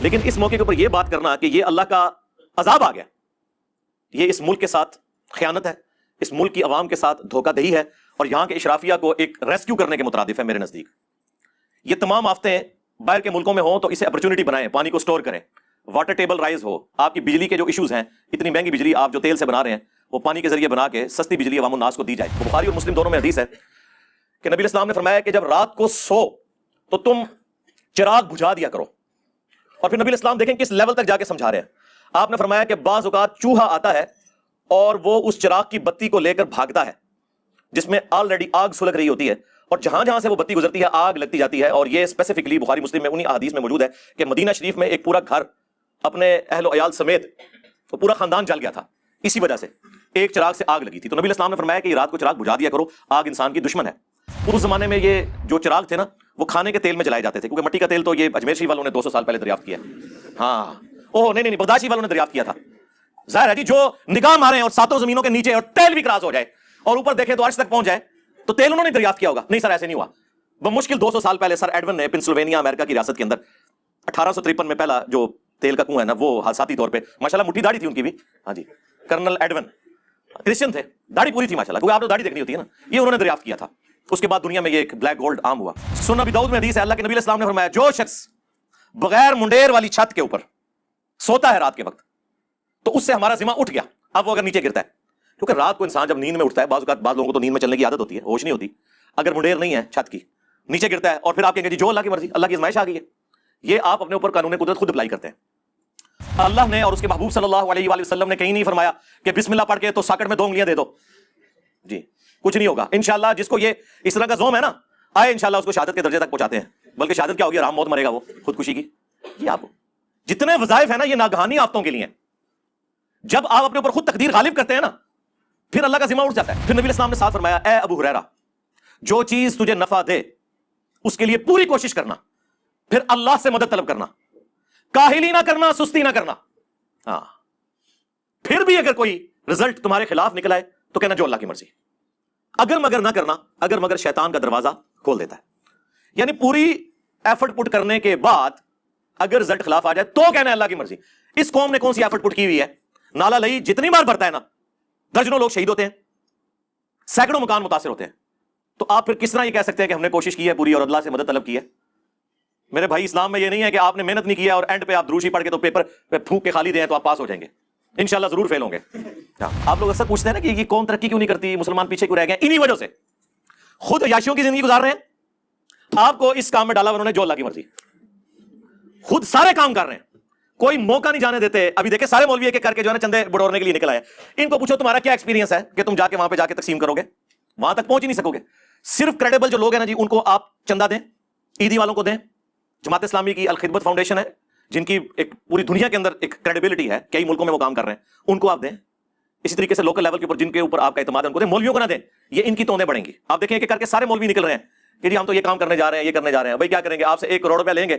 لیکن اس موقع کے اوپر یہ بات کرنا کہ یہ اللہ کا عذاب آ گیا، یہ اس ملک کے ساتھ خیانت ہے، اس ملک کی عوام کے ساتھ دھوکہ دہی ہے، اور یہاں کے اشرافیہ کو ایک ریسکیو کرنے کے مترادف ہے میرے نزدیک۔ یہ تمام آفتیں باہر کے ملکوں میں ہوں تو اسے اپرچونٹی بنائیں، پانی کو سٹور کریں، واٹر ٹیبل رائز ہو، آپ کی بجلی کے جو ایشوز ہیں، اتنی مہنگی بجلی آپ جو تیل سے بنا رہے ہیں وہ پانی کے ذریعے بنا کے سستی بجلی عوام الناس کو دی جائے۔ بخاری اور مسلم دونوں میں حدیث ہے کہ نبی اسلام نے فرمایا کہ جب رات کو سو تو تم چراغ بجھا دیا کرو، اور پھر نبی اسلام دیکھیں کس لیول تک جا کے سمجھا رہے ہیں۔ آپ نے فرمایا کہ بعض اوقات چوہا آتا ہے اور وہ اس چراغ کی بتی کو لے کر بھاگتا ہے جس میں آلریڈی آگ سلگ رہی ہوتی ہے، اور جہاں جہاں سے وہ بتی گزرتی ہے آگ لگتی جاتی ہے، اور یہ اسپیسیفکلی بخاری مسلم میں انہی احادیث میں موجود ہے کہ مدینہ شریف میں ایک پورا گھر اپنے اہل و عیال سمیت وہ پورا خاندان جل گیا تھا اسی وجہ سے، ایک چراغ سے آگ لگی تھی۔ تو نبی اسلام نے فرمایا کہ یہ رات کو چراغ بجھا دیا کرو، آگ انسان کی دشمن ہے۔ اس زمانے میں یہ جو چراغ تھے نا وہ کھانے کے تیل میں جلائے جاتے تھے، کیونکہ مٹی کا تیل تو یہ اجمیر شریف والوں نے 200 سال پہلے دریافت کیا۔ ہاں نہیں بغداد شریف والوں نے دریافت کیا تھا۔ ظاہر ہے جی جو نگاہ مارے اور ساتوں زمینوں کے نیچے اور تیل بھی کراس ہو جائے اور اوپر دیکھیں تو عرش تک پہنچ جائے تو تیل انہوں نے دریافت کیا ہوگا؟ نہیں سر، ایسے نہیں ہوا۔ بمشکل 200 سال پہلے سر ایڈون نے پنسلوینیا امریکہ کی ریاست کے اندر 1853 میں پہلا جو تیل کا کنواں ہے نا وہ حادثاتی طور پہ، ماشاءاللہ مٹھی داڑھی تھی ان کی بھی، ہاں جی، کرنل ایڈون کرسچن تھے، داڑھی پوری تھی ماشاءاللہ، کیونکہ آپ نے داڑھی دیکھنی ہوتی ہے نا، یہ انہوں نے دریافت کیا تھا۔ اس کے بعد دنیا میں یہ ایک بلیک گولڈ عام ہوا۔ سنن ابی داؤد میں حدیث ہے، اللہ کے نبی علیہ السلام نے فرمایا جو شخص بغیر منڈیر والی چھت کے اوپر سوتا ہے رات کے وقت تو اس سے ہمارا ذمہ اٹھ گیا۔ اب وہ اگر نیچے گرتا ہے، کیونکہ رات کو انسان جب نیند میں اٹھتا ہے، بعض اوقات بعض لوگوں کو تو نیند میں چلنے کی عادت ہوتی ہے، ہوش نہیں ہوتی، اگر منڈیر نہیں ہے چھت کی، نیچے گرتا ہے اور پھر آپ کہیں گے جی جو اللہ کی مرضی، اللہ کی آزمائش آ گئی ہے، یہ آپ اپنے اوپر قانون قدرت خود اپلائی کرتے ہیں۔ اللہ نے اور اس کے محبوب صلی اللہ علیہ وآلہ وسلم نے کہیں نہیں فرمایا کہ بسم اللہ پڑھ کے تو ساکٹ میں 2 انگلیاں دے دو، جی کچھ نہیں ہوگا انشاءاللہ۔ جس کو یہ اس طرح کا زوم ہے نا، آئے انشاءاللہ اس کو شہادت کے درجے تک پہنچاتے ہیں، بلکہ شہادت کیا ہوگی؟ آرام موت مرے گا وہ، خودکشی کی۔ یہ آپ جتنے وظائف ہیں نا یہ ناگہانی آفتوں کے لیے ہیں۔ جب آپ اپنے اوپر خود تقدیر غالب کرتے ہیں نا پھر اللہ کا ذمہ اٹھ جاتا ہے۔ پھر نبی اسلام نے ساتھ فرمایا اے ابو ہریرہ، جو چیز تجھے نفع دے اس کے لیے پوری کوشش کرنا، پھر اللہ سے مدد طلب کرنا، کاہلی نہ کرنا، سستی نہ کرنا۔ ہاں پھر بھی اگر کوئی رزلٹ تمہارے خلاف نکل آئے تو کہنا جو اللہ کی مرضی، اگر مگر نہ کرنا، اگر مگر شیطان کا دروازہ کھول دیتا ہے۔ یعنی پوری ایفرٹ پٹ کرنے کے بعد اگر رزلٹ خلاف آ جائے تو کہنا ہے اللہ کی مرضی۔ اس قوم نے کون سی ایفرٹ پٹ کی ہوئی ہے؟ نالا لئی جتنی بار بھرتا ہے نا، درجنوں لوگ شہید ہوتے ہیں، سینکڑوں مکان متاثر ہوتے ہیں، تو آپ پھر کس طرح یہ کہہ سکتے ہیں کہ ہم نے کوشش کی ہے پوری اور اللہ سے مدد طلب کی ہے؟ میرے بھائی اسلام میں یہ نہیں ہے کہ آپ نے محنت نہیں کی ہے اور اینڈ پہ آپ دروشی پڑھ کے تو پیپر پہ پھونک کے خالی دیں تو آپ پاس ہو جائیں گے، انشاءاللہ ضرور فیل ہوں گے۔ آپ لوگ اکثر پوچھتے ہیں نا کہ یہ قوم ترقی کیوں نہیں کرتی، مسلمان پیچھے کیوں رہ گئے؟ انہی وجہ سے خود عیاشیوں کی زندگی گزار رہے ہیں، آپ کو اس کام میں ڈالا انہوں نے جو اللہ کی مرضی، خود سارے کام کر رہے ہیں، کوئی موقع نہیں جانے دیتے۔ ابھی دیکھیں سارے مولوی ایک ایک کر کے جو ہے نا چندے بڑھورنے کے لیے نکل آئے، ان کو پوچھو تمہارا کیا ایکسپیرینس ہے کہ تم جا کے وہاں پہ جا کے تقسیم کرو گے؟ وہاں تک پہنچ ہی نہیں سکو گے۔ صرف کریڈیبل جو لوگ ہیں نا جی ان کو آپ چندہ دیں، عیدی والوں کو دیں، جماعت اسلامی کی الخدمت فاؤنڈیشن ہے جن کی ایک پوری دنیا کے اندر ایک کریڈیبلٹی ہے، کئی ملکوں میں وہ کام کر رہے ہیں، ان کو آپ دیں۔ اسی طریقے سے لوکل لیول کے اوپر جن کے اوپر آپ کا اعتماد ہے ان کو دیں، مولویوں کو نہ دیں، یہ ان کی توندیں بڑھیں گی۔ آپ دیکھیں کہ کر کے سارے مولوی نکل رہے ہیں کہ جی ہم تو یہ کام کرنے جا رہے ہیں، یہ کرنے جا رہے ہیں۔ بھائی کیا کریں گے؟ آپ سے 1 کروڑ روپیہ لیں گے،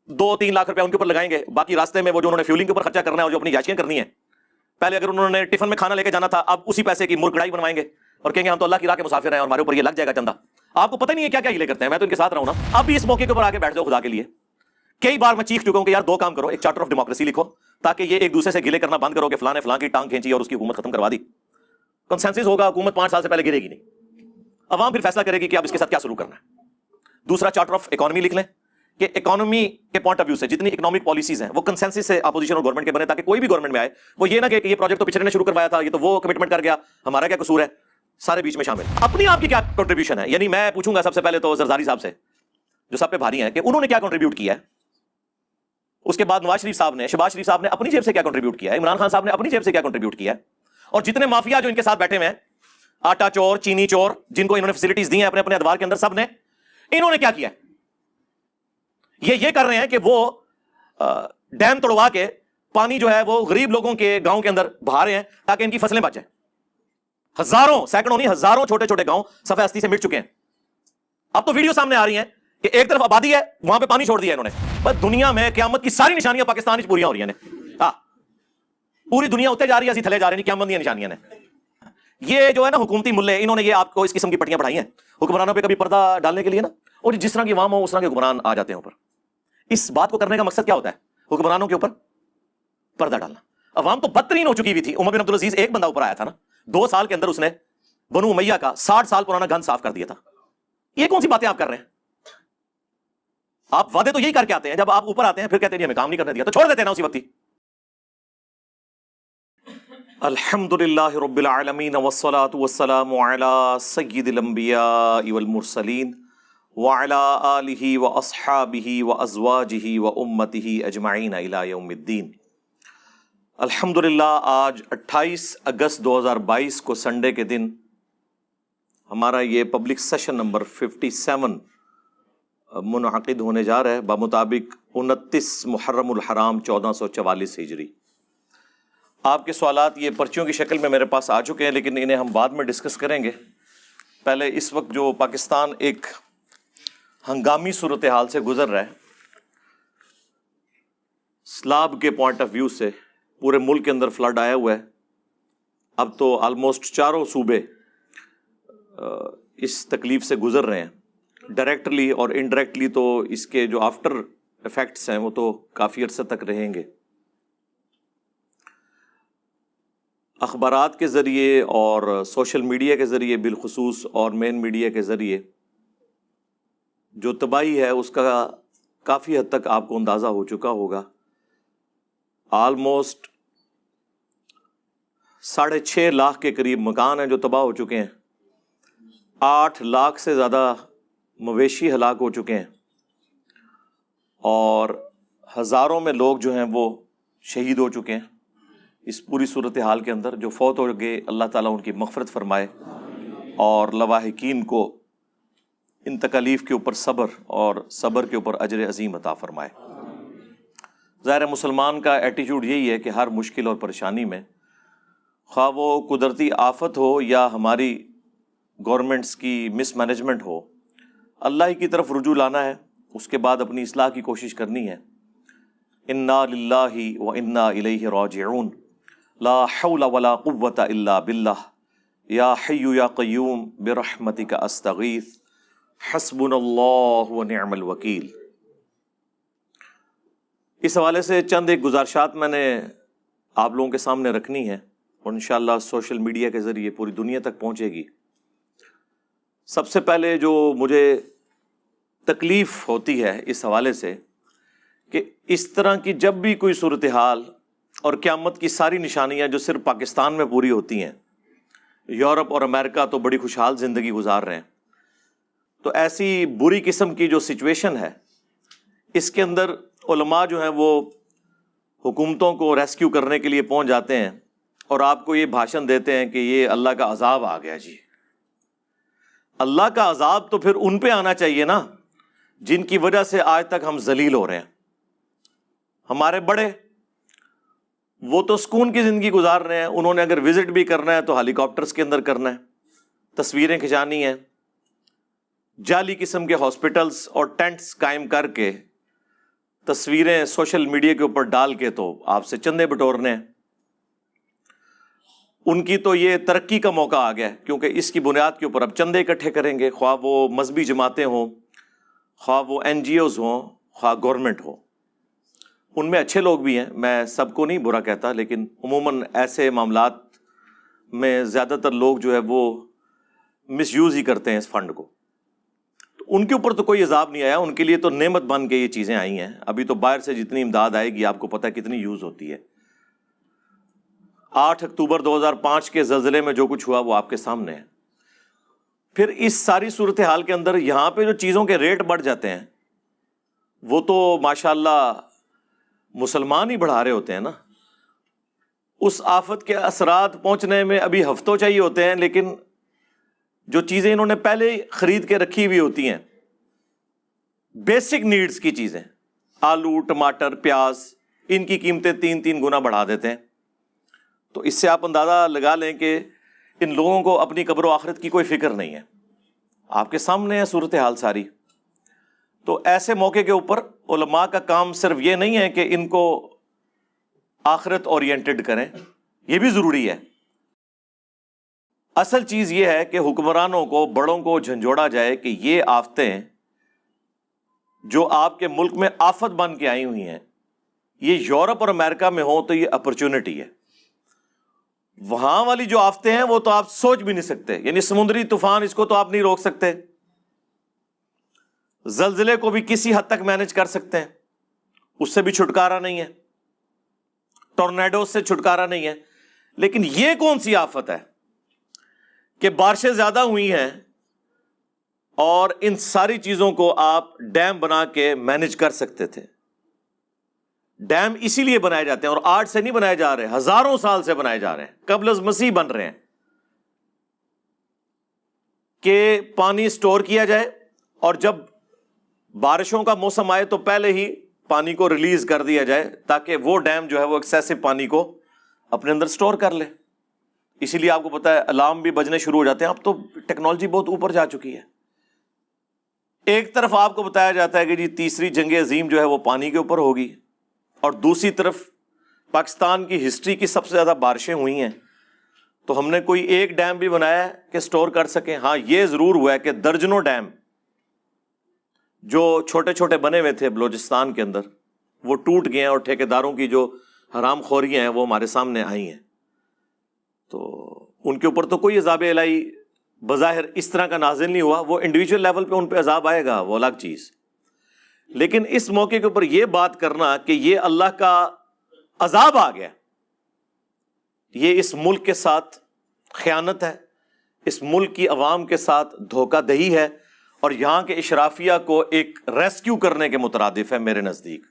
2-3 لاکھ روپیہ ان کے اوپر لگائیں گے، باقی راستے میں وہ جو انہوں نے فیولنگ کے اوپر خرچہ کرنا ہے اور جو اپنی یاشیاں کرنی ہے، پہلے اگر انہوں نے ٹفن میں کھانا لے کے جانا تھا اب اسی پیسے کی مرغ کڑائی بنوائیں گے اور کہیں گے ہم تو اللہ کی راہ کے مسافر ہیں اور ہمارے اوپر یہ لگ جائے گا چندہ۔ آپ کو پتہ نہیں ہے کیا کیا ہیلے کرتے ہیں، میں تو ان کے ساتھ رہا ہوں نا۔ اب بھی اس موقع کے اوپر آ کے بیٹھ جاؤ خدا کے لیے۔ کئی بار میں چیخ چکا ہوں کہ یار 2 کام کرو، ایک چارٹر آف ڈیموکریسی لکھو تاکہ یہ ایک دوسرے سے گلے کرنا بند کرو کہ فلاں نے فلاں کی ٹانگ کھینچی اور اس کی حکومت ختم کروا دی۔ کنسنسس ہوگا، حکومت 5 سال سے پہلے گرے گی نہیں، عوام پھر فیصلہ کرے گی کہ اب اس کے ساتھ کیا سلوک کرنا ہے۔ دوسرا چارٹر آف اکانومی لکھ لیں کہ اکانومی کے پوائنٹ آف ویو سے جتنی اکنامک پالیسیز ہیں وہ کنسنسس سے اپوزیشن اور گورنمنٹ کے بنے، تاکہ کوئی بھی گورنمنٹ میں آئے وہ یہ نہ کہ یہ پروجیکٹ تو پچھلے نے شروع کروایا تھا، یہ تو وہ کمٹمنٹ کر گیا، ہمارا کیا قصور ہے، سارے بیچ میں شامل۔ اپنی آپ کی کیا کنٹریبیوشن ہے؟ یعنی میں پوچھوں گا سب سے پہلے تو زرزاری صاحب سے جو سب پہ بھاری ہیں کہ انہوں نے کیا کنٹریبیوٹ کیا ہے، اس کے بعد نواز شریف صاحب نے، شہباز شریف صاحب نے اپنی جیب سے کیا کنٹریبیوٹ کیا ہے، عمران خان صاحب نے اپنی جیب سے کیا کنٹریبیوٹ کیا ہے، اور جتنے مافیا جو ان کے ساتھ بیٹھے ہوئے ہیں، آٹا چور، چینی چور، جن کو انہوں نے فیسلٹیز دی ہیں اپنے اپنے ادوار کے اندر، سب نے انہوں نے کیا کیا ہے؟ یہ کر رہے ہیں کہ وہ ڈیم توڑوا کے پانی جو ہے وہ غریب لوگوں کے گاؤں کے اندر بہا رہے ہیں تاکہ ان کی فصلیں بچ جائیں۔ ہزاروں، سینکڑوں نہیں، ہزاروں چھوٹے چھوٹے گاؤں صفحہ ہستی سے مٹ چکے ہیں۔ اب تو ویڈیو سامنے آ رہی ہیں کہ ایک طرف آبادی ہے وہاں پہ پانی چھوڑ دیا انہوں نے۔ بس دنیا میں قیامت کی ساری نشانیاں پاکستان میں پوریاں ہو رہی ہیں، پوری دنیا اتنے جا رہی ہے، اسی تھلے جا رہی ہیں، قیامت کی نشانیاں نے۔ یہ جو ہے نا حکومتی ملے، انہوں نے یہ آپ کو اس قسم کی پٹیاں پڑھائی ہیں حکمرانوں پہ کبھی پردہ ڈالنے کے لیے نا، اور جس طرح کی عوام ہو اس طرح کے حکمران آ جاتے ہیں اوپر۔ اس بات کو کرنے کا مقصد کیا ہوتا ہے حکمرانوں کے اوپر پردہ ڈالنا. عوام تو بدترین ہو چکی ہوئی تھی. عمر بن عبدالعزیز ایک بندہ اوپر آیا تھا نا, 2 سال کے اندر اس نے بنو امیہ کا 60 سال پرانا گن صاف کر دیا تھا. یہ کون سی باتیں آپ کر رہے ہیں؟ آپ وعدے تو یہی کر کے آتے ہیں, جب آپ اوپر آتے ہیں پھر کہتے ہیں ہمیں کام نہیں کرنے دیا, تو چھوڑ دیتے ہیں نا اسی وقت ہی. الحمدللہ رب العالمین والصلاة والسلام علی سید الانبیاء والمرسلین وعلی آلہ واصحابہ وازواجہ وامتہ اجمعین الی یوم الدین. الحمدللہ آج 28 اگست 2022 کو سنڈے کے دن ہمارا یہ پبلک سیشن نمبر 57 منعقد ہونے جا رہا ہے بمطابق 29 محرم الحرام 1444 ہجری. آپ کے سوالات یہ پرچیوں کی شکل میں میرے پاس آ چکے ہیں, لیکن انہیں ہم بعد میں ڈسکس کریں گے. پہلے اس وقت جو پاکستان ایک ہنگامی صورتحال سے گزر رہا ہے, سیلاب کے پوائنٹ آف ویو سے پورے ملک کے اندر فلڈ آیا ہوا ہے. اب تو آلموسٹ چاروں صوبے اس تکلیف سے گزر رہے ہیں, ڈائریکٹلی اور انڈائریکٹلی. تو اس کے جو آفٹر ایفیکٹس ہیں وہ تو کافی عرصے تک رہیں گے. اخبارات کے ذریعے اور سوشل میڈیا کے ذریعے بالخصوص اور مین میڈیا کے ذریعے جو تباہی ہے اس کا کافی حد تک آپ کو اندازہ ہو چکا ہوگا. آلموسٹ 6.5 لاکھ کے قریب مکان ہیں جو تباہ ہو چکے ہیں. 8 لاکھ سے زیادہ مویشی ہلاک ہو چکے ہیں, اور ہزاروں میں لوگ جو ہیں وہ شہید ہو چکے ہیں. اس پوری صورتحال کے اندر جو فوت ہو گئے, اللہ تعالیٰ ان کی مغفرت فرمائے اور لواحقین کو ان تکالیف کے اوپر صبر اور صبر کے اوپر اجر عظیم عطا فرمائے. ظاہر مسلمان کا ایٹیچیوڈ یہی ہے کہ ہر مشکل اور پریشانی میں, خواہ وہ قدرتی آفت ہو یا ہماری گورنمنٹس کی مس مینجمنٹ ہو, اللہ ہی کی طرف رجوع لانا ہے, اس کے بعد اپنی اصلاح کی کوشش کرنی ہے. انا للہ و انا الیہ راجعون, لا حول ولا قوة الا باللہ, یا حی یا قیوم برحمتک استغیث, حسبنا اللہ ونعم الوکیل. اس حوالے سے چند ایک گزارشات میں نے آپ لوگوں کے سامنے رکھنی ہے, اور انشاءاللہ سوشل میڈیا کے ذریعے پوری دنیا تک پہنچے گی. سب سے پہلے جو مجھے تکلیف ہوتی ہے اس حوالے سے کہ اس طرح کی جب بھی کوئی صورتحال اور قیامت کی ساری نشانیاں جو صرف پاکستان میں پوری ہوتی ہیں, یورپ اور امریکہ تو بڑی خوشحال زندگی گزار رہے ہیں, تو ایسی بری قسم کی جو سچویشن ہے اس کے اندر علماء جو ہیں وہ حکومتوں کو ریسکیو کرنے کے لیے پہنچ جاتے ہیں اور آپ کو یہ بھاشن دیتے ہیں کہ یہ اللہ کا عذاب آ گیا. جی اللہ کا عذاب تو پھر ان پہ آنا چاہیے نا جن کی وجہ سے آج تک ہم ذلیل ہو رہے ہیں. ہمارے بڑے وہ تو سکون کی زندگی گزار رہے ہیں, انہوں نے اگر وزٹ بھی کرنا ہے تو ہیلی کاپٹرز کے اندر کرنا ہے, تصویریں کھنچانی ہیں, جعلی قسم کے ہاسپٹلز اور ٹینٹس قائم کر کے تصویریں سوشل میڈیا کے اوپر ڈال کے تو آپ سے چندے بٹورنے ہیں. ان کی تو یہ ترقی کا موقع آ گیا, کیونکہ اس کی بنیاد کے اوپر اب چندے اکٹھے کریں گے, خواہ وہ مذہبی جماعتیں ہوں, خواہ وہ NGOs ہوں, خواہ گورنمنٹ ہو. ان میں اچھے لوگ بھی ہیں, میں سب کو نہیں برا کہتا, لیکن عموماً ایسے معاملات میں زیادہ تر لوگ جو ہے وہ مس یوز ہی کرتے ہیں اس فنڈ کو. تو ان کے اوپر تو کوئی عذاب نہیں آیا, ان کے لیے تو نعمت بن کے یہ چیزیں آئی ہیں. ابھی تو باہر سے جتنی امداد آئے گی آپ کو پتہ ہے کتنی یوز ہوتی ہے. 8 اکتوبر 2005 کے زلزلے میں جو کچھ ہوا وہ آپ کے سامنے ہے. پھر اس ساری صورتحال کے اندر یہاں پہ جو چیزوں کے ریٹ بڑھ جاتے ہیں وہ تو ماشاءاللہ مسلمان ہی بڑھا رہے ہوتے ہیں نا. اس آفت کے اثرات پہنچنے میں ابھی ہفتوں چاہیے ہوتے ہیں, لیکن جو چیزیں انہوں نے پہلے خرید کے رکھی ہوئی ہوتی ہیں, بیسک نیڈز کی چیزیں, آلو, ٹماٹر, پیاز, ان کی قیمتیں 3 گنا بڑھا دیتے ہیں. تو اس سے آپ اندازہ لگا لیں کہ ان لوگوں کو اپنی قبر و آخرت کی کوئی فکر نہیں ہے. آپ کے سامنے ہے صورتحال ساری. تو ایسے موقع کے اوپر علماء کا کام صرف یہ نہیں ہے کہ ان کو آخرت اورینٹڈ کریں, یہ بھی ضروری ہے. اصل چیز یہ ہے کہ حکمرانوں کو, بڑوں کو جھنجھوڑا جائے کہ یہ آفتیں جو آپ کے ملک میں آفت بن کے آئی ہوئی ہیں یہ یورپ اور امریکہ میں ہو تو یہ اپرچونٹی ہے. وہاں والی جو آفتیں ہیں وہ تو آپ سوچ بھی نہیں سکتے، یعنی سمندری طوفان اس کو تو آپ نہیں روک سکتے، زلزلے کو بھی کسی حد تک مینج کر سکتے ہیں، اس سے بھی چھٹکارا نہیں ہے، ٹورنیڈو سے چھٹکارا نہیں ہے. لیکن یہ کون سی آفت ہے کہ بارشیں زیادہ ہوئی ہیں اور ان ساری چیزوں کو آپ ڈیم بنا کے مینج کر سکتے تھے. ڈیم اسی لیے بنائے جاتے ہیں، اور آج سے نہیں بنائے جا رہے، ہزاروں سال سے بنائے جا رہے ہیں، قبل از مسیح بن رہے ہیں کہ پانی سٹور کیا جائے، اور جب بارشوں کا موسم آئے تو پہلے ہی پانی کو ریلیز کر دیا جائے تاکہ وہ ڈیم جو ہے وہ ایکسیسو پانی کو اپنے اندر سٹور کر لے. اسی لیے آپ کو پتا ہے الارم بھی بجنے شروع ہو جاتے ہیں. اب تو ٹیکنالوجی بہت اوپر جا چکی ہے. ایک طرف آپ کو بتایا جاتا ہے کہ جی تیسری جنگ عظیم جو ہے وہ پانی کے اوپر ہوگی، اور دوسری طرف پاکستان کی ہسٹری کی سب سے زیادہ بارشیں ہوئی ہیں، تو ہم نے کوئی ایک ڈیم بھی بنایا ہے کہ سٹور کر سکیں. ہاں یہ ضرور ہوا ہے کہ درجنوں ڈیم جو چھوٹے چھوٹے بنے ہوئے تھے بلوچستان کے اندر وہ ٹوٹ گئے ہیں، اور ٹھیکیداروں کی جو حرام خوریاں ہیں وہ ہمارے سامنے آئی ہیں. تو ان کے اوپر تو کوئی عذاب الہی بظاہر اس طرح کا نازل نہیں ہوا، وہ انڈیویجول لیول پہ ان پہ عذاب آئے گا، وہ الگ چیز. لیکن اس موقع کے اوپر یہ بات کرنا کہ یہ اللہ کا عذاب آ گیا، یہ اس ملک کے ساتھ خیانت ہے، اس ملک کی عوام کے ساتھ دھوکہ دہی ہے، اور یہاں کے اشرافیہ کو ایک ریسکیو کرنے کے مترادف ہے میرے نزدیک.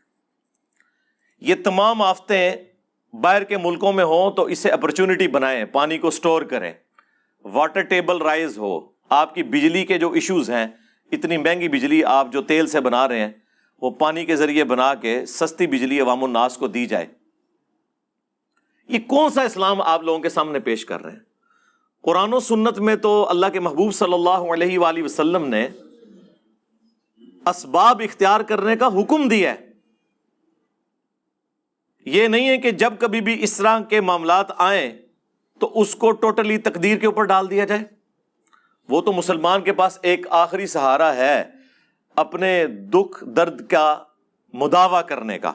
یہ تمام آفتیں باہر کے ملکوں میں ہوں تو اسے اپرچونٹی بنائیں، پانی کو سٹور کریں، واٹر ٹیبل رائز ہو، آپ کی بجلی کے جو ایشوز ہیں، اتنی مہنگی بجلی آپ جو تیل سے بنا رہے ہیں وہ پانی کے ذریعے بنا کے سستی بجلی عوام الناس کو دی جائے. یہ کون سا اسلام آپ لوگوں کے سامنے پیش کر رہے ہیں؟ قرآن و سنت میں تو اللہ کے محبوب صلی اللہ علیہ وآلہ وسلم نے اسباب اختیار کرنے کا حکم دیا ہے. یہ نہیں ہے کہ جب کبھی بھی اس طرح کے معاملات آئیں تو اس کو ٹوٹلی تقدیر کے اوپر ڈال دیا جائے. وہ تو مسلمان کے پاس ایک آخری سہارا ہے اپنے دکھ درد کا مداوع کرنے کا.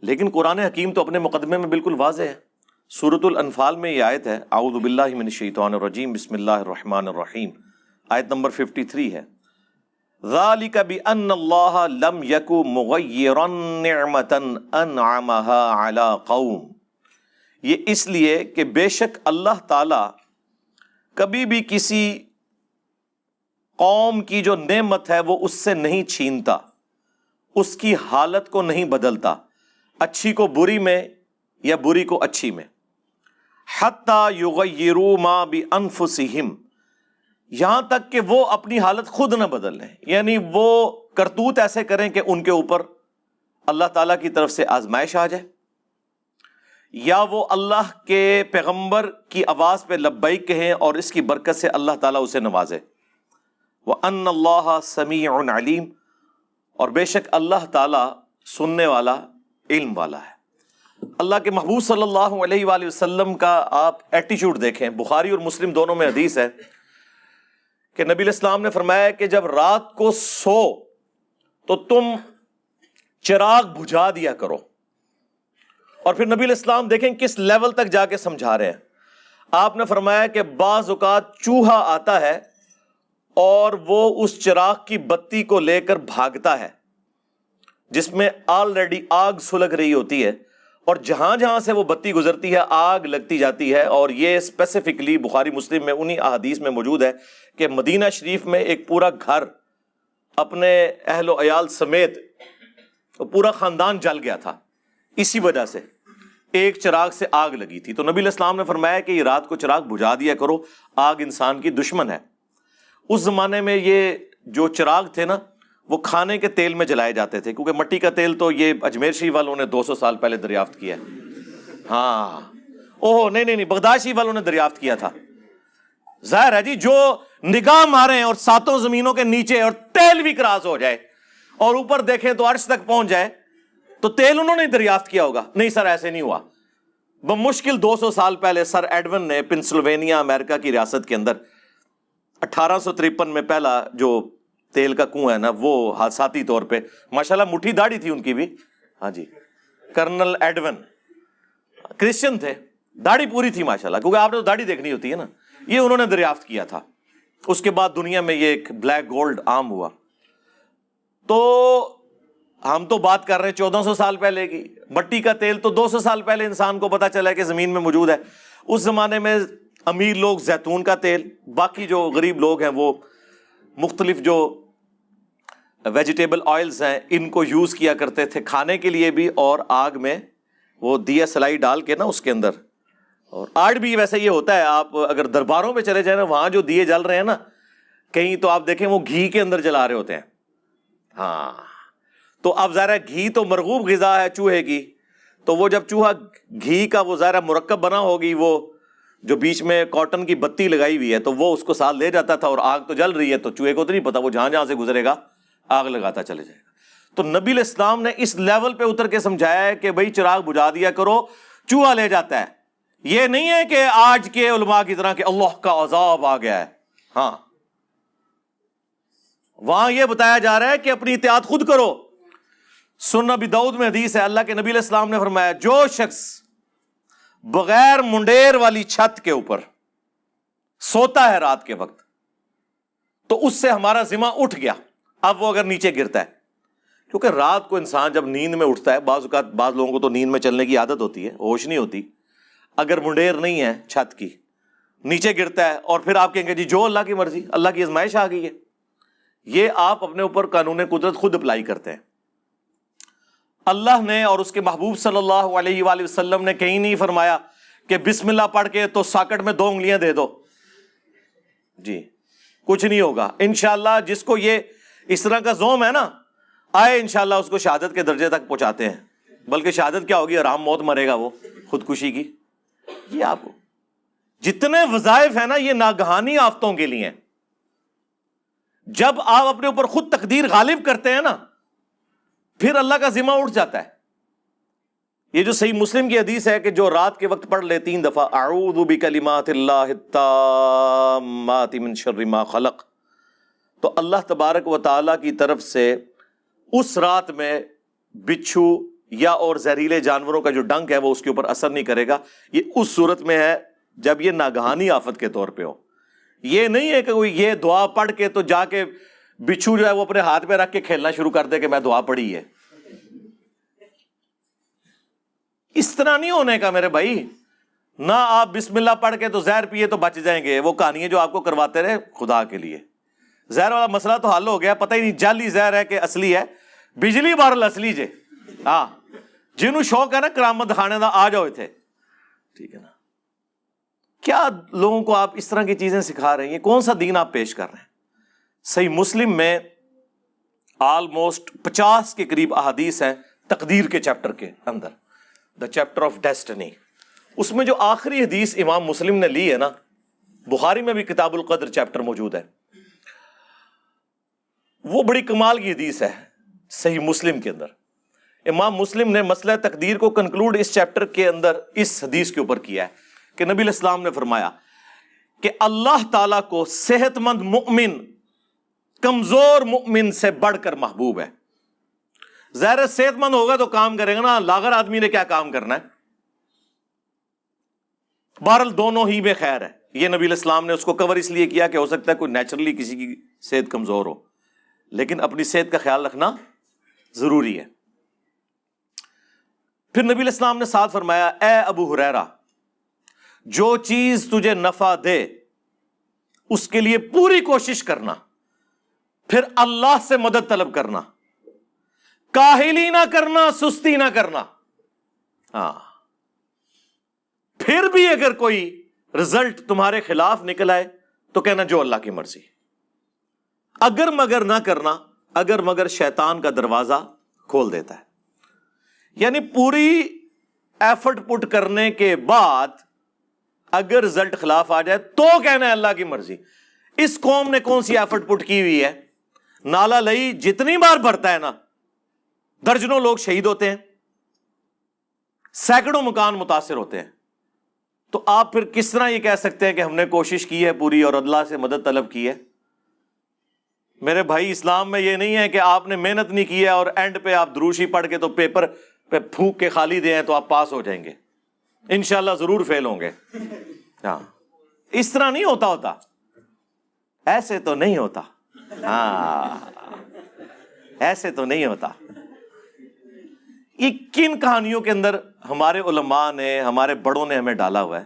لیکن قرآن حکیم تو اپنے مقدمے میں بالکل واضح ہے. سورۃ الانفال میں یہ آیت ہے، اعوذ باللہ من الشیطان الرجیم، بسم اللہ الرحمن الرحیم، آیت نمبر 53 ہے، ذالک بأن اللہ لم یک مغیرا نعمتا انعمها علی قوم. یہ اس لیے کہ بے شک اللہ تعالی کبھی بھی کسی قوم کی جو نعمت ہے وہ اس سے نہیں چھینتا، اس کی حالت کو نہیں بدلتا، اچھی کو بری میں یا بری کو اچھی میں. حتی یغیروا ما بانفسہم، یہاں تک کہ وہ اپنی حالت خود نہ بدل لیں، یعنی وہ کرتوت ایسے کریں کہ ان کے اوپر اللہ تعالیٰ کی طرف سے آزمائش آ جائے، یا وہ اللہ کے پیغمبر کی آواز پہ لبیک کہیں اور اس کی برکت سے اللہ تعالیٰ اسے نوازے. وَأَنَّ اللَّهَ سَمِيعٌ عَلِيمٌ، اور بے شک اللہ تعالیٰ سننے والا، علم والا ہے. اللہ کے محبوب صلی اللہ علیہ وآلہ وسلم کا آپ ایٹیچیوڈ دیکھیں، بخاری اور مسلم دونوں میں حدیث ہے کہ نبی الاسلام نے فرمایا کہ جب رات کو سو تو تم چراغ بجھا دیا کرو. اور پھر نبی الاسلام دیکھیں کس لیول تک جا کے سمجھا رہے ہیں. آپ نے فرمایا کہ بعض اوقات چوہا آتا ہے اور وہ اس چراغ کی بتی کو لے کر بھاگتا ہے جس میں آلریڈی آگ سلگ رہی ہوتی ہے، اور جہاں جہاں سے وہ بتی گزرتی ہے آگ لگتی جاتی ہے. اور یہ اسپیسیفکلی بخاری مسلم میں انہی احادیث میں موجود ہے کہ مدینہ شریف میں ایک پورا گھر اپنے اہل و عیال سمیت پورا خاندان جل گیا تھا، اسی وجہ سے ایک چراغ سے آگ لگی تھی. تو نبی الاسلام نے فرمایا کہ یہ رات کو چراغ بجھا دیا کرو، آگ انسان کی دشمن ہے. اس زمانے میں یہ جو چراغ تھے نا وہ کھانے کے تیل میں جلائے جاتے تھے، کیونکہ مٹی کا تیل تو یہ اجمیر شریف والوں نے 200 سال پہلے دریافت کیا ہے. ہاں اوہ نہیں بغداد شریف والوں نے دریافت کیا تھا. ظاہر ہے جی جو نگاہ مارے اور ساتوں زمینوں کے نیچے اور تیل بھی کراس ہو جائے اور اوپر دیکھیں تو عرش تک پہنچ جائے تو تیل انہوں نے دریافت کیا ہوگا. نہیں سر ایسے نہیں ہوا. بمشکل 200 سال پہلے سر ایڈون نے پنسلوینیا امریکہ کی ریاست کے اندر 1853 میں پہلا جو تیل کا کنواں ہے نا وہ حادثاتی طور پہ، ماشاءاللہ مٹھی داڑھی تھی ان کی بھی، ہاں جی کرنل ایڈون، کرسچن تھے، داڑھی پوری تھی ماشاءاللہ، کیونکہ آپ نے تو داڑھی دیکھنی ہوتی ہے نا، یہ انہوں نے دریافت کیا تھا۔ اس کے بعد دنیا میں یہ ایک بلیک گولڈ عام ہوا۔ تو ہم تو بات کر رہے ہیں 1400 سال پہلے کی، مٹی کا تیل تو 200 سال پہلے انسان کو پتا چلا کہ زمین میں موجود ہے۔ اس زمانے میں امیر لوگ زیتون کا تیل، باقی جو غریب لوگ ہیں وہ مختلف جو ویجیٹیبل آئلز ہیں ان کو یوز کیا کرتے تھے کھانے کے لیے بھی، اور آگ میں وہ دیا سلائی ڈال کے نا اس کے اندر۔ اور آج بھی ویسے یہ ہوتا ہے، آپ اگر درباروں میں چلے جائیں نا، وہاں جو دیے جل رہے ہیں نا کہیں، تو آپ دیکھیں وہ گھی کے اندر جلا رہے ہوتے ہیں۔ ہاں، تو اب ظاہر ہے گھی تو مرغوب غذا ہے چوہے کی، تو وہ جب چوہا گھی کا وہ ظاہر مرکب بنا ہوگی، وہ جو بیچ میں کاٹن کی بتی لگائی ہوئی ہے، تو وہ اس کو ساتھ لے جاتا تھا، اور آگ تو جل رہی ہے تو چوہے کو تو نہیں پتا، وہ جہاں جہاں سے گزرے گا آگ لگاتا چلے جائے گا۔ تو نبی علیہ السلام نے اس لیول پہ اتر کے سمجھایا ہے کہ بھائی چراغ بجھا دیا کرو، چوہا لے جاتا ہے۔ یہ نہیں ہے کہ آج کے علماء کی طرح کہ اللہ کا عذاب آ گیا ہے، ہاں، وہاں یہ بتایا جا رہا ہے کہ اپنی احتیاط خود کرو۔ سنن ابی داؤد میں حدیث ہے، اللہ کے نبی علیہ السلام نے فرمایا جو شخص بغیر منڈیر والی چھت کے اوپر سوتا ہے رات کے وقت، تو اس سے ہمارا ذمہ اٹھ گیا۔ اب وہ اگر نیچے گرتا ہے، کیونکہ رات کو انسان جب نیند میں اٹھتا ہے، بعض اوقات بعض لوگوں کو تو نیند میں چلنے کی عادت ہوتی ہے، ہوش نہیں ہوتی، اگر منڈیر نہیں ہے چھت کی، نیچے گرتا ہے، اور پھر آپ کہیں گے جی جو اللہ کی مرضی، اللہ کی آزمائش آ گئی ہے، یہ آپ اپنے اوپر قانون قدرت خود اپلائی کرتے ہیں۔ اللہ نے اور اس کے محبوب صلی اللہ علیہ وآلہ وسلم نے کہیں نہیں فرمایا کہ بسم اللہ پڑھ کے تو ساکٹ میں 2 انگلیاں دے دو، جی کچھ نہیں ہوگا انشاءاللہ۔ جس کو یہ اس طرح کا زوم ہے نا، آئے انشاءاللہ اس کو شہادت کے درجے تک پہنچاتے ہیں، بلکہ شہادت کیا ہوگی، آرام موت مرے گا وہ، خودکشی کی۔ یہ آپ جتنے وظائف ہیں نا یہ ناگہانی آفتوں کے لیے ہیں۔ جب آپ اپنے اوپر خود تقدیر غالب کرتے ہیں نا، پھر اللہ کا ذمہ اٹھ جاتا ہے۔ یہ جو صحیح مسلم کی حدیث ہے کہ جو رات کے وقت پڑھ لے 3 دفعہ اعوذ بکلمات اللہ التامات من شر ما خلق، تو اللہ تبارک و تعالی کی طرف سے اس رات میں بچھو یا اور زہریلے جانوروں کا جو ڈنک ہے وہ اس کے اوپر اثر نہیں کرے گا۔ یہ اس صورت میں ہے جب یہ ناگہانی آفت کے طور پہ ہو۔ یہ نہیں ہے کہ کوئی یہ دعا پڑھ کے تو جا کے بچھو جو ہے وہ اپنے ہاتھ پہ رکھ کے کھیلنا شروع کر دے کہ میں دعا پڑھی ہے۔ اس طرح نہیں ہونے کا میرے بھائی، نہ آپ بسم اللہ پڑھ کے تو زہر پیے تو بچ جائیں گے۔ وہ کہانی جو آپ کو کرواتے رہے خدا کے لیے، زہر والا مسئلہ تو حل ہو گیا، پتہ ہی نہیں جعلی زہر ہے کہ اصلی ہے، بجلی بارل اصلی جے۔ ہاں، جنہوں شوق ہے نا کرامت دکھانے دا آ جاؤ تھے، ٹھیک ہے نا۔ کیا لوگوں کو آپ اس طرح کی چیزیں سکھا رہے ہیں؟ یہ کون سا دین آپ پیش کر رہے ہیں؟ صحیح مسلم میں آلموسٹ 50 کے قریب احادیث ہیں تقدیر کے چیپٹر کے اندر، دا چیپٹر آف ڈیسٹنی۔ اس میں جو آخری حدیث امام مسلم نے لی ہے نا، بخاری میں بھی کتاب القدر چیپٹر موجود ہے، وہ بڑی کمال کی حدیث ہے صحیح مسلم کے اندر۔ امام مسلم نے مسئلہ تقدیر کو کنکلوڈ اس چیپٹر کے اندر اس حدیث کے اوپر کیا ہے کہ نبی علیہ السلام نے فرمایا کہ اللہ تعالیٰ کو صحت مند مؤمن کمزور مؤمن سے بڑھ کر محبوب ہے۔ ظاہر صحت مند ہوگا تو کام کرے گا نا، لاغر آدمی نے کیا کام کرنا ہے؟ بہرحال دونوں ہی میں خیر ہے۔ یہ نبی علیہ السلام نے اس کو کور اس لیے کیا کہ ہو سکتا ہے کوئی نیچرلی کسی کی صحت کمزور ہو، لیکن اپنی صحت کا خیال رکھنا ضروری ہے۔ پھر نبی علیہ السلام نے ساتھ فرمایا، اے ابو ہریرہ، جو چیز تجھے نفع دے اس کے لیے پوری کوشش کرنا، پھر اللہ سے مدد طلب کرنا، کاہلی نہ کرنا، سستی نہ کرنا۔ ہاں، پھر بھی اگر کوئی رزلٹ تمہارے خلاف نکل آئے تو کہنا جو اللہ کی مرضی۔ اگر مگر نہ کرنا، اگر مگر شیطان کا دروازہ کھول دیتا ہے۔ یعنی پوری ایفرٹ پٹ کرنے کے بعد اگر رزلٹ خلاف آ جائے تو کہنا ہے اللہ کی مرضی۔ اس قوم نے کون سی ایفرٹ پٹ کی ہوئی ہے؟ نالا لئی جتنی بار بھرتا ہے نا، درجنوں لوگ شہید ہوتے ہیں، سینکڑوں مکان متاثر ہوتے ہیں، تو آپ پھر کس طرح یہ کہہ سکتے ہیں کہ ہم نے کوشش کی ہے پوری اور اللہ سے مدد طلب کی ہے؟ میرے بھائی، اسلام میں یہ نہیں ہے کہ آپ نے محنت نہیں کی ہے اور اینڈ پہ آپ دروشی پڑھ کے تو پیپر پہ پھونک کے خالی دیں تو آپ پاس ہو جائیں گے، انشاءاللہ ضرور فیل ہوں گے. ہاں اس طرح نہیں ہوتا، ایسے تو نہیں ہوتا. ہاں ایسے تو نہیں ہوتا. یہ کن کہانیوں کے اندر ہمارے علماء نے، ہمارے بڑوں نے ہمیں ڈالا ہوا ہے.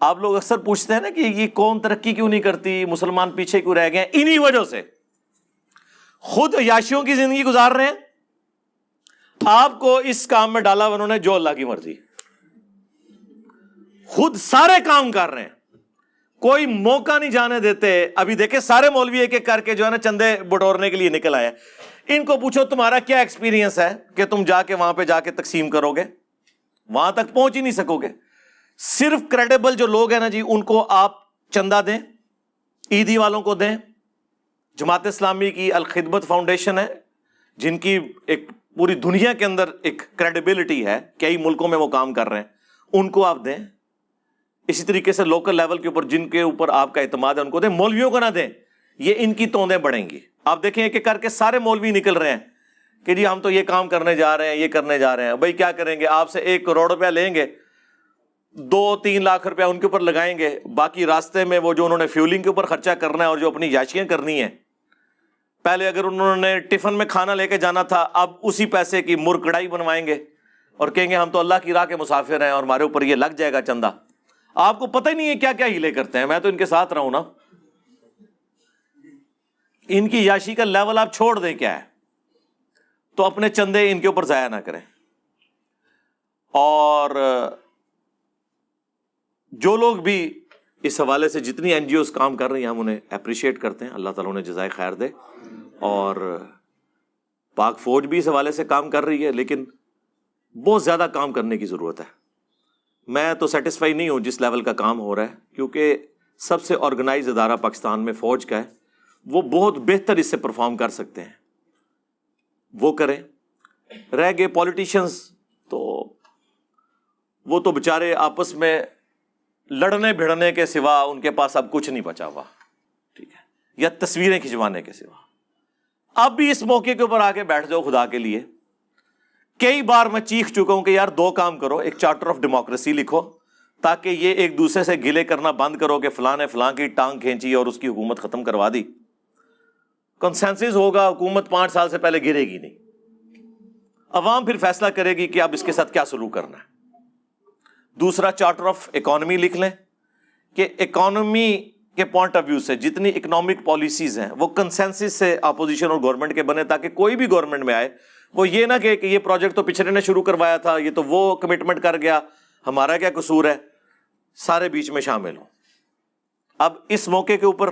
آپ لوگ اکثر پوچھتے ہیں نا کہ یہ قوم ترقی کیوں نہیں کرتی، مسلمان پیچھے کیوں رہ گئے؟ انہی وجہ سے. خود عیاشیوں کی زندگی گزار رہے ہیں، آپ کو اس کام میں ڈالا انہوں نے جو اللہ کی مرضی. خود سارے کام کر رہے ہیں، کوئی موقع نہیں جانے دیتے. ابھی دیکھیں سارے مولوی ایک ایک کر کے جو ہے نا چندے بٹورنے کے لیے نکل آئے. ان کو پوچھو تمہارا کیا ایکسپیرینس ہے کہ تم جا کے وہاں پہ جا کے تقسیم کرو گے؟ وہاں تک پہنچ ہی نہیں سکو گے. صرف کریڈیبل جو لوگ ہیں نا جی، ان کو آپ چندہ دیں، عیدی والوں کو دیں. جماعت اسلامی کی الخدمت فاؤنڈیشن ہے، جن کی ایک پوری دنیا کے اندر ایک کریڈیبلٹی ہے، کئی ملکوں میں وہ کام کر رہے ہیں، ان کو آپ دیں. اسی طریقے سے لوکل لیول کے اوپر جن کے اوپر آپ کا اعتماد ہے ان کو دیں. مولویوں کو نہ دیں، یہ ان کی توندیں بڑھیں گی. آپ دیکھیں ایک ایک کر کے سارے مولوی نکل رہے ہیں کہ جی ہم تو یہ کام کرنے جا رہے ہیں، یہ کرنے جا رہے ہیں. بھائی کیا کریں گے؟ آپ سے 1 کروڑ روپیہ لیں گے، 2-3 لاکھ روپیہ ان کے اوپر لگائیں گے، باقی راستے میں وہ جو انہوں نے فیولنگ کے اوپر خرچہ کرنا ہے اور جو اپنی یاشیاں کرنی ہیں. پہلے اگر انہوں نے ٹفن میں کھانا لے کے جانا تھا، اب اسی پیسے کی مر کڑائی بنوائیں گے اور کہیں گے ہم تو اللہ کی راہ کے مسافر ہیں اور ہمارے اوپر یہ لگ جائے گا چندہ. آپ کو پتہ ہی نہیں ہے کیا کیا ہیلے کرتے ہیں. میں تو ان کے ساتھ رہا ہوں نا. ان کی یاشی کا لیول آپ چھوڑ دیں کیا ہے، تو اپنے چندے ان کے اوپر ضائع نہ کریں. اور جو لوگ بھی اس حوالے سے جتنی این جی اوز کام کر رہی ہیں ہم انہیں اپریشیٹ کرتے ہیں. اللہ تعالیٰ انہیں جزائے خیر دے. اور پاک فوج بھی اس حوالے سے کام کر رہی ہے، لیکن بہت زیادہ کام کرنے کی ضرورت ہے. میں تو سیٹسفائی نہیں ہوں جس لیول کا کام ہو رہا ہے، کیونکہ سب سے آرگنائز ادارہ پاکستان میں فوج کا ہے. وہ بہت بہتر اس سے پرفارم کر سکتے ہیں، وہ کریں. رہ گئے پولیٹیشنز، تو وہ تو بےچارے آپس میں لڑنے بھڑنے کے سوا ان کے پاس اب کچھ نہیں بچا ہوا، ٹھیک ہے، یا تصویریں کھنچوانے کے سوا. اب بھی اس موقع کے اوپر آ کے بیٹھ جاؤ خدا کے لیے. کئی بار میں چیخ چکا ہوں کہ یار 2 کام کرو. ایک چارٹر آف ڈیموکریسی لکھو تاکہ یہ ایک دوسرے سے گلے کرنا بند کرو کہ فلاں نے فلاں کی ٹانگ کھینچی اور اس کی حکومت ختم کروا دی. کنسنسس ہوگا، حکومت 5 سال سے پہلے گرے گی نہیں. عوام پھر فیصلہ کرے گی کہ اب اس کے ساتھ کیا سلوک کرنا ہے. دوسرا چارٹر آف اکانومی لکھ لیں کہ اکانومی کے پوائنٹ آف ویو سے جتنی اکنامک پالیسیز ہیں وہ کنسنسس سے اپوزیشن اور گورنمنٹ کے بنے، تاکہ کوئی بھی گورنمنٹ میں آئے وہ یہ نہ کہ یہ پروجیکٹ تو پچھلے نے شروع کروایا تھا، یہ تو وہ کمٹمنٹ کر گیا، ہمارا کیا قصور ہے. سارے بیچ میں شامل ہوں. اب اس موقع کے اوپر،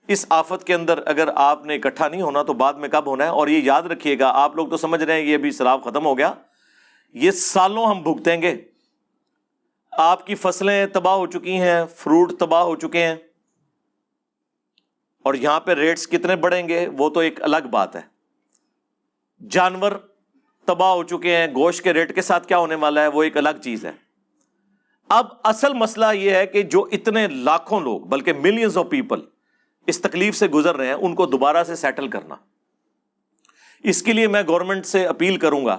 اس آفت کے اندر اگر آپ نے اکٹھا نہیں ہونا تو بعد میں کب ہونا ہے؟ اور یہ یاد رکھیے گا، آپ لوگ تو سمجھ رہے ہیں یہ بھی سیلاب ختم ہو گیا، یہ سالوں ہم بھگتیں گے. آپ کی فصلیں تباہ ہو چکی ہیں، فروٹ تباہ ہو چکے ہیں، اور یہاں پہ ریٹس کتنے بڑھیں گے وہ تو ایک الگ بات ہے. جانور تباہ ہو چکے ہیں، گوشت کے ریٹ کے ساتھ کیا ہونے والا ہے وہ ایک الگ چیز ہے. اب اصل مسئلہ یہ ہے کہ جو اتنے لاکھوں لوگ بلکہ ملینز آف پیپل اس تکلیف سے گزر رہے ہیں ان کو دوبارہ سے سیٹل کرنا. اس کے لیے میں گورنمنٹ سے اپیل کروں گا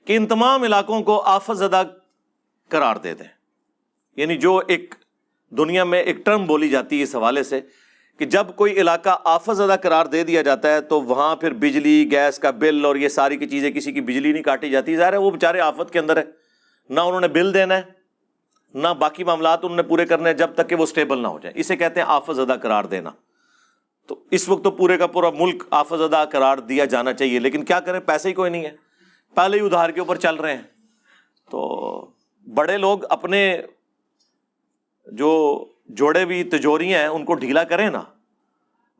کہ ان تمام علاقوں کو آفت زدہ قرار دے دیں. یعنی جو ایک دنیا میں ایک ٹرم بولی جاتی ہے اس حوالے سے کہ جب کوئی علاقہ آفت زدہ قرار دے دیا جاتا ہے تو وہاں پھر بجلی گیس کا بل اور یہ ساری کی چیزیں، کسی کی بجلی نہیں کاٹی جاتی. ظاہر ہے وہ بیچارے آفت کے اندر ہے، نہ انہوں نے بل دینا ہے نہ باقی معاملات انہوں نے پورے کرنے ہیں جب تک کہ وہ سٹیبل نہ ہو جائیں. اسے کہتے ہیں آفت زدہ قرار دینا. تو اس وقت تو پورے کا پورا ملک آفت زدہ قرار دیا جانا چاہیے، لیکن کیا کریں، پیسے ہی کوئی نہیں ہے، پہلے ہی ادھار کے اوپر چل رہے ہیں. تو بڑے لوگ اپنے جو جوڑے ہوئی تجوریاں ہیں ان کو ڈھیلا کریں نا،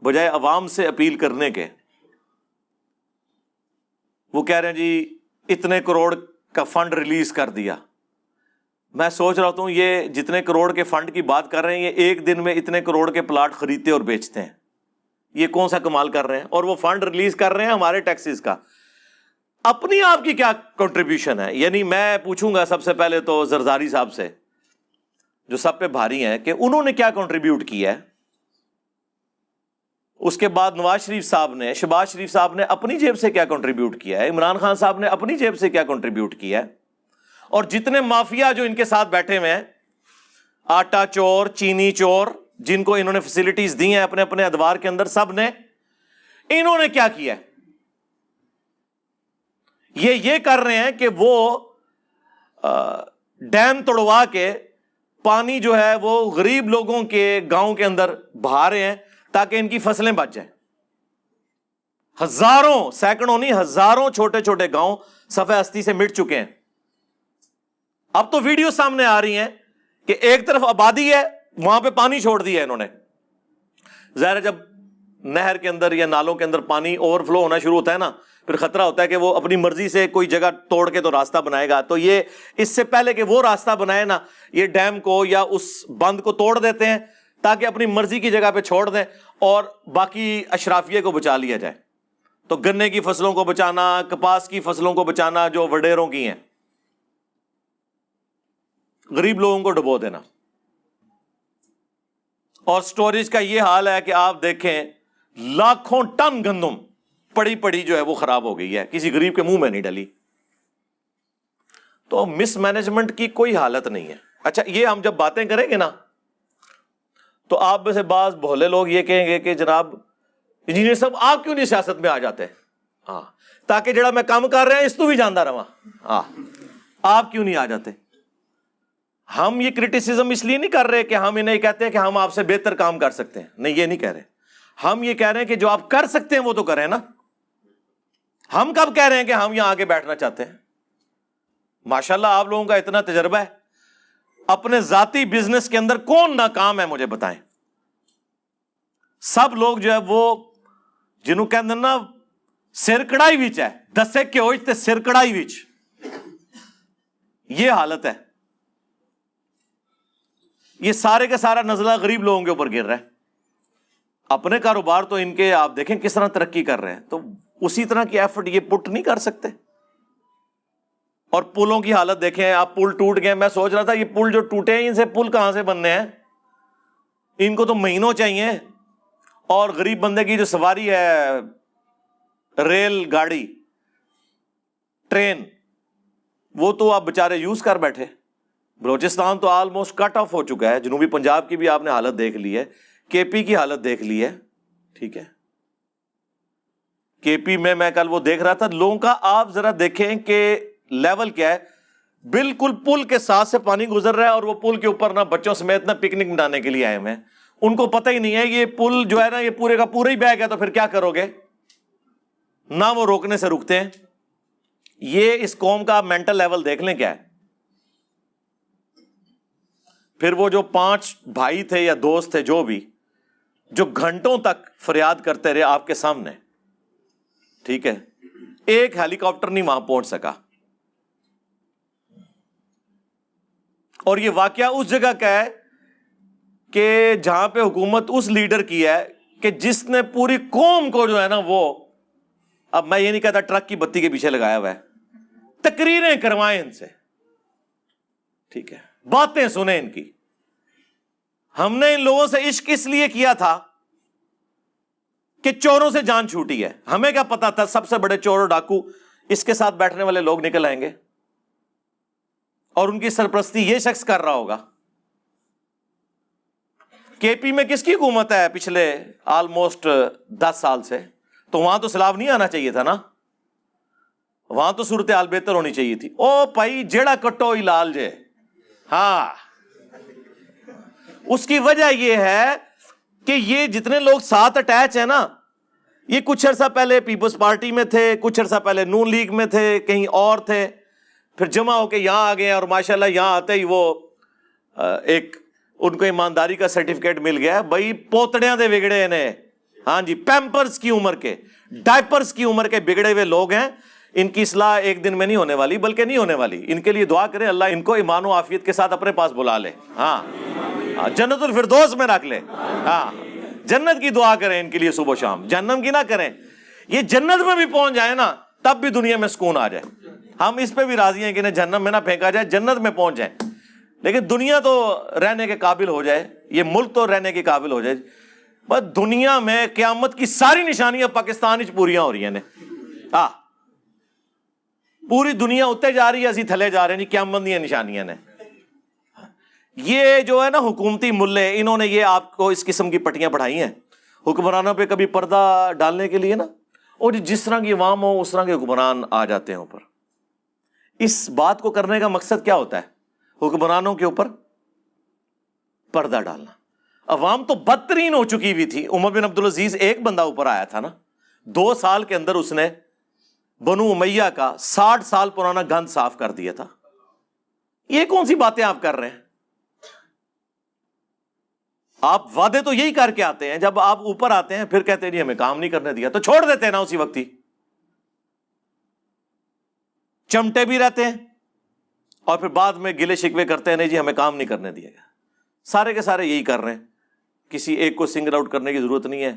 بجائے عوام سے اپیل کرنے کے. وہ کہہ رہے ہیں جی اتنے کروڑ کا فنڈ ریلیز کر دیا. میں سوچ رہا ہوں یہ جتنے کروڑ کے فنڈ کی بات کر رہے ہیں یہ ایک دن میں اتنے کروڑ کے پلاٹ خریدتے اور بیچتے ہیں. یہ کون سا کمال کر رہے ہیں؟ اور وہ فنڈ ریلیز کر رہے ہیں ہمارے ٹیکسز کا. اپنی آپ کی کیا کنٹریبیوشن ہے؟ یعنی میں پوچھوں گا سب سے پہلے تو زرزاری صاحب سے جو سب پہ بھاری ہیں کہ انہوں نے کیا کنٹریبیوٹ کیا ہے. اس کے بعد نواز شریف صاحب نے، شہباز شریف صاحب نے اپنی جیب سے کیا کنٹریبیوٹ کیا ہے، عمران خان صاحب نے اپنی جیب سے کیا کنٹریبیوٹ کیا ہے، اور جتنے مافیا جو ان کے ساتھ بیٹھے ہوئے ہیں، آٹا چور، چینی چور، جن کو انہوں نے فیسلٹیز دی ہیں اپنے اپنے ادوار کے اندر، سب نے، انہوں نے کیا کیا ہے؟ یہ کر رہے ہیں کہ وہ ڈیم توڑوا کے پانی جو ہے وہ غریب لوگوں کے گاؤں کے اندر بہا رہے ہیں تاکہ ان کی فصلیں بچ جائیں. ہزاروں، سینکڑوں نہیں، ہزاروں چھوٹے چھوٹے گاؤں صفحہ ہستی سے مٹ چکے ہیں. اب تو ویڈیو سامنے آ رہی ہیں کہ ایک طرف آبادی ہے، وہاں پہ پانی چھوڑ دیا انہوں نے. ظاہر ہے جب نہر کے اندر یا نالوں کے اندر پانی اوور فلو ہونا شروع ہوتا ہے نا، پھر خطرہ ہوتا ہے کہ وہ اپنی مرضی سے کوئی جگہ توڑ کے تو راستہ بنائے گا. تو یہ اس سے پہلے کہ وہ راستہ بنائے نا، یہ ڈیم کو یا اس بند کو توڑ دیتے ہیں تاکہ اپنی مرضی کی جگہ پہ چھوڑ دیں اور باقی اشرافیے کو بچا لیا جائے. تو گنے کی فصلوں کو بچانا، کپاس کی فصلوں کو بچانا جو وڈیروں کی ہیں، غریب لوگوں کو ڈبو دینا. اور سٹوریج کا یہ حال ہے کہ آپ دیکھیں لاکھوں ٹن گندم پڑی پڑی جو ہے وہ خراب ہو گئی ہے، کسی غریب کے منہ میں نہیں ڈلی. تو مس مینجمنٹ کی کوئی حالت نہیں ہے. اچھا، یہ ہم جب باتیں کریں گے نا تو آپ میں سے بعض بھولے لوگ یہ کہیں گے کہ جناب انجینئر صاحب آپ کیوں نہیں سیاست میں آ جاتے؟ ہاں، تاکہ جڑا میں کام کر رہا ہوں اس تو بھی جاندا رہا. ہاں، آپ کیوں نہیں آ جاتے؟ ہم یہ کرٹیسزم اس لیے نہیں کر رہے کہ ہم انہیں کہتے ہیں کہ ہم آپ سے بہتر کام کر سکتے ہیں. نہیں، یہ نہیں کہہ رہے. ہم یہ کہہ رہے ہیں کہ جو آپ کر سکتے ہیں وہ تو کریں نا. ہم کب کہہ رہے ہیں کہ ہم یہاں آگے بیٹھنا چاہتے ہیں؟ ماشاءاللہ آپ لوگوں کا اتنا تجربہ ہے. اپنے ذاتی بزنس کے اندر کون ناکام ہے مجھے بتائیں؟ سب لوگ جو ہے وہ جنہوں کہتے ہیں نا سر کڑائی وچ ہے، دسے کیوں تے سر کڑائی وچ، یہ حالت ہے. یہ سارے کا سارا نزلہ غریب لوگوں کے اوپر گر رہا ہے. اپنے کاروبار تو ان کے آپ دیکھیں کس طرح ترقی کر رہے ہیں، تو اسی طرح کی ایفرٹ یہ پٹ نہیں کر سکتے. اور پلوں کی حالت دیکھیں آپ، پل ٹوٹ گئے. میں سوچ رہا تھا یہ پل جو ٹوٹے ہیں ان سے پل کہاں سے بننے ہیں؟ ان کو تو مہینوں چاہیے. اور غریب بندے کی جو سواری ہے، ریل گاڑی، ٹرین، وہ تو آپ بےچارے یوز کر بیٹھے. بلوچستان تو آلموسٹ کٹ آف ہو چکا ہے. جنوبی پنجاب کی بھی آپ نے حالت دیکھ لی ہے، کے پی کی حالت دیکھ لی ہے. ٹھیک ہے، کے پی میں کل وہ دیکھ رہا تھا لوگوں کا. آپ ذرا دیکھیں کہ لیول کیا ہے. بالکل پل کے ساتھ سے پانی گزر رہا ہے اور وہ پل کے اوپر نہ بچوں سمیت نہ پکنک منانے کے لیے آئے ہوئے ہیں. ان کو پتہ ہی نہیں ہے یہ پل جو ہے نا یہ پورے کا پورا ہی بہ گیا تو پھر کیا کرو گے؟ نہ وہ روکنے سے رکتے ہیں. یہ اس قوم کا مینٹل لیول دیکھ لیں کیا ہے. پھر وہ جو 5 بھائی تھے یا دوست تھے جو بھی، جو گھنٹوں تک فریاد کرتے رہے آپ کے سامنے، ٹھیک ہے، ایک ہیلی کاپٹر نہیں وہاں پہنچ سکا. اور یہ واقعہ اس جگہ کا ہے کہ جہاں پہ حکومت اس لیڈر کی ہے کہ جس نے پوری قوم کو جو ہے نا وہ، اب میں یہ نہیں کہتا ٹرک کی بتی کے پیچھے لگایا ہوا ہے، تقریریں کروائیں ان سے، ٹھیک ہے، باتیں سنیں ان کی. ہم نے ان لوگوں سے عشق اس لیے کیا تھا کہ چوروں سے جان چھوٹی ہے. ہمیں کیا پتا تھا سب سے بڑے چور اور ڈاکو اس کے ساتھ بیٹھنے والے لوگ نکل آئیں گے اور ان کی سرپرستی یہ شخص کر رہا ہوگا. کے پی میں کس کی حکومت ہے پچھلے آلموسٹ 10 سال سے؟ تو وہاں تو سیلاب نہیں آنا چاہیے تھا نا، وہاں تو صورتحال بہتر ہونی چاہیے تھی. او بھائی جیڑا کٹو ہی لال جے. ہاں، اس کی وجہ یہ ہے کہ یہ جتنے لوگ ساتھ اٹیچ ہیں نا، یہ کچھ عرصہ پہلے پیپلز پارٹی میں تھے، کچھ عرصہ پہلے نون لیگ میں تھے، کہیں اور تھے، پھر جمع ہو کے یہاں آ گئے اور ماشاءاللہ یہاں آتے ہی وہ ایک ان کو ایمانداری کا سرٹیفکیٹ مل گیا. بھائی پوتڑیاں دے بگڑے نے، ہاں جی، پیمپرز کی عمر کے، ڈائپرز کی عمر کے بگڑے ہوئے لوگ ہیں. ان کی اصلاح ایک دن میں نہیں ہونے والی، بلکہ نہیں ہونے والی. ان کے لیے دعا کریں اللہ ان کو ایمان و عافیت کے ساتھ اپنے پاس بلا لے. ہاں، جنت الفردوس میں رکھ لے. ہاں، جنت کی دعا کریں ان کے لیے صبح و شام، جہنم کی نہ کریں. یہ جنت میں بھی پہنچ جائے نا تب بھی دنیا میں سکون آ جائے. ہم اس پہ بھی راضی ہیں کہ انہیں جہنم میں نہ پھینکا جائے، جنت میں پہنچ جائیں، لیکن دنیا تو رہنے کے قابل ہو جائے، یہ ملک تو رہنے کے قابل ہو جائے. بس دنیا میں قیامت کی ساری نشانیاں پاکستان وچ پوریاں ہو رہی ہیں نے پوری دنیا اتنے جا رہی ہے، اسی تھلے جا رہے ہیں جی، قیامت دی نشانیاں نے. یہ جو ہے نا حکومتی ملے، انہوں نے یہ آپ کو اس قسم کی پٹیاں پڑھائی ہیں حکمرانوں پہ کبھی پردہ ڈالنے کے لیے نا، اور جس طرح کی عوام ہو اس طرح کے حکمران آ جاتے ہیں اوپر. اس بات کو کرنے کا مقصد کیا ہوتا ہے؟ حکمرانوں کے اوپر پردہ ڈالنا. عوام تو بدترین ہو چکی ہوئی تھی. عمر بن عبدالعزیز ایک بندہ اوپر آیا تھا نا، 2 سال کے اندر اس نے بنو امیہ کا 60 سال پرانا گند صاف کر دیا تھا. یہ کون سی باتیں آپ کر رہے ہیں؟ آپ وعدے تو یہی کر کے آتے ہیں، جب آپ اوپر آتے ہیں پھر کہتے ہیں جی ہمیں کام نہیں کرنے دیا، تو چھوڑ دیتے ہیں نا اسی وقت ہی. چمٹے بھی رہتے ہیں اور پھر بعد میں گلے شکوے کرتے ہیں نہیں جی ہمیں کام نہیں کرنے دیا گیا. سارے کے سارے یہی کر رہے ہیں، کسی ایک کو سنگل آؤٹ کرنے کی ضرورت نہیں ہے.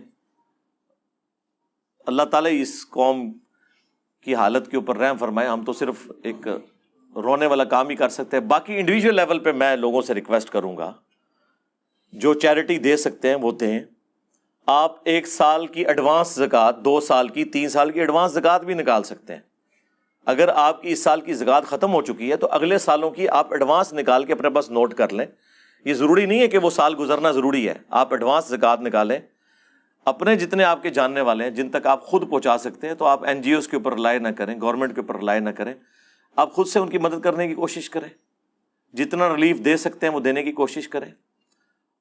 اللہ تعالیٰ اس قوم کی حالت کے اوپر رحم فرمائے. ہم تو صرف ایک رونے والا کام ہی کر سکتے ہیں. باقی انڈیویجول لیول پہ میں لوگوں سے ریکویسٹ کروں گا، جو چیریٹی دے سکتے ہیں وہ دیں. آپ 1 سال کی ایڈوانس زکوٰۃ، 2 سال کی، 3 سال کی ایڈوانس زکوٰۃ بھی نکال سکتے ہیں. اگر آپ کی اس سال کی زکوٰۃ ختم ہو چکی ہے تو اگلے سالوں کی آپ ایڈوانس نکال کے اپنے پاس نوٹ کر لیں. یہ ضروری نہیں ہے کہ وہ سال گزرنا ضروری ہے. آپ ایڈوانس زکوٰۃ نکالیں، اپنے جتنے آپ کے جاننے والے ہیں جن تک آپ خود پہنچا سکتے ہیں، تو آپ این جی اوز کے اوپر رلائی نہ کریں، گورنمنٹ کے اوپر رلائی نہ کریں. آپ خود سے ان کی مدد کرنے کی کوشش کریں. جتنا ریلیف دے سکتے ہیں وہ دینے کی کوشش کریں.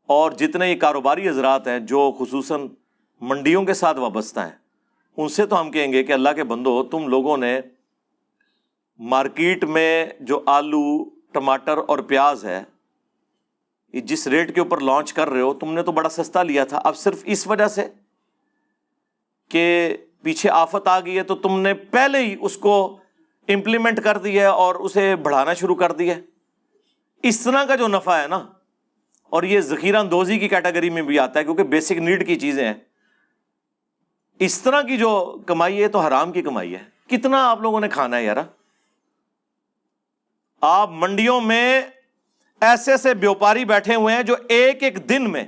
اور جتنے یہ کاروباری حضرات ہیں جو خصوصاً منڈیوں کے ساتھ وابستہ ہیں، ان سے تو ہم کہیں گے کہ اللہ کے بندو، تم لوگوں نے مارکیٹ میں جو آلو، ٹماٹر اور پیاز ہے، یہ جس ریٹ کے اوپر لانچ کر رہے ہو، تم نے تو بڑا سستا لیا تھا. اب صرف اس وجہ سے کہ پیچھے آفت آ گئی ہے تو تم نے پہلے ہی اس کو امپلیمنٹ کر دیا ہے اور اسے بڑھانا شروع کر دیا ہے. اس طرح کا جو نفع ہے نا، اور یہ ذخیرہ اندوزی کی کیٹیگری میں بھی آتا ہے کیونکہ بیسک نیڈ کی چیزیں ہیں، اس طرح کی جو کمائی ہے تو حرام کی کمائی ہے. کتنا آپ لوگوں نے کھانا ہے یار؟ آپ منڈیوں میں ایسے ایسے بیوپاری بیٹھے ہوئے ہیں جو ایک ایک دن میں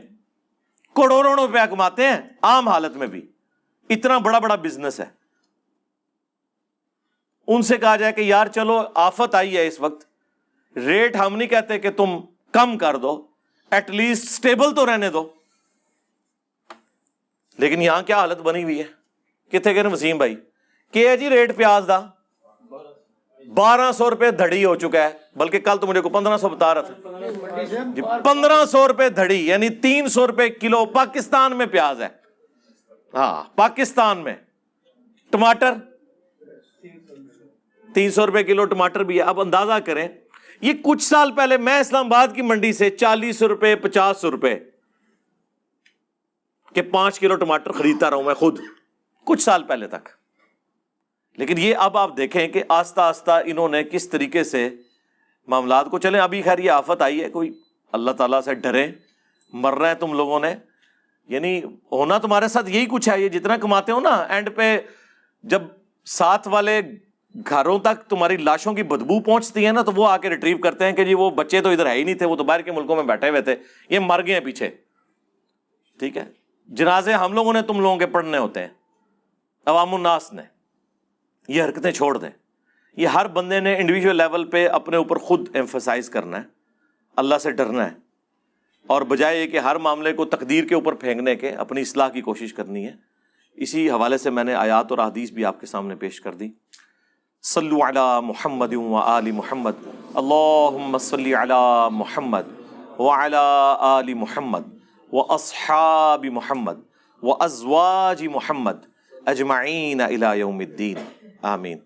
کروڑوں روپیہ کماتے ہیں، عام حالت میں بھی اتنا بڑا بڑا بزنس ہے. ان سے کہا جائے کہ یار چلو آفت آئی ہے اس وقت، ریٹ ہم نہیں کہتے کہ تم کم کر دو، ایٹ لیسٹ سٹیبل تو رہنے دو. لیکن یہاں کیا حالت بنی ہوئی ہے؟ کتنے گئے وسیم بھائی کہ ہے جی ریٹ پیاز دا 1200 روپے دھڑی ہو چکا ہے، بلکہ کل تو مجھے کو 1500 بتا رہا تھا جی. 1500 روپے دھڑی یعنی 300 روپے کلو پاکستان میں پیاز ہے. ہاں پاکستان میں. ٹماٹر 300 روپے کلو ٹماٹر بھی ہے. اب اندازہ کریں، یہ کچھ سال پہلے میں اسلام آباد کی منڈی سے 40 روپے 50 روپے کہ 5 کلو ٹماٹر خریدتا رہا ہوں میں خود کچھ سال پہلے تک. لیکن یہ اب آپ دیکھیں کہ آہستہ آہستہ انہوں نے کس طریقے سے معاملات کو چلیں. ابھی خیر یہ آفت آئی ہے، کوئی اللہ تعالیٰ سے ڈریں. مر رہے ہیں تم لوگوں نے، یعنی ہونا تمہارے ساتھ یہی کچھ ہے. یہ جتنا کماتے ہو نا، اینڈ پہ جب ساتھ والے گھروں تک تمہاری لاشوں کی بدبو پہنچتی ہے نا، تو وہ آ کے ریٹریو کرتے ہیں کہ جی وہ بچے تو ادھر ہے ہی نہیں تھے، وہ تو باہر کے ملکوں میں بیٹھے ہوئے تھے، یہ مر گئے ہیں پیچھے. ٹھیک ہے، جنازے ہم لوگوں نے تم لوگوں کے پڑھنے ہوتے ہیں، عوام الناس نے. یہ حرکتیں چھوڑ دیں. یہ ہر بندے نے انڈیویجول لیول پہ اپنے اوپر خود ایمفسائز کرنا ہے، اللہ سے ڈرنا ہے، اور بجائے یہ کہ ہر معاملے کو تقدیر کے اوپر پھینکنے کے اپنی اصلاح کی کوشش کرنی ہے. اسی حوالے سے میں نے آیات اور احادیث بھی آپ کے سامنے پیش کر دی. صلو علی محمد و آل محمد، اللہم صلی علی محمد وعلی آل محمد واصحاب محمد وازواج محمد اجمعین الی یوم الدین. آمین.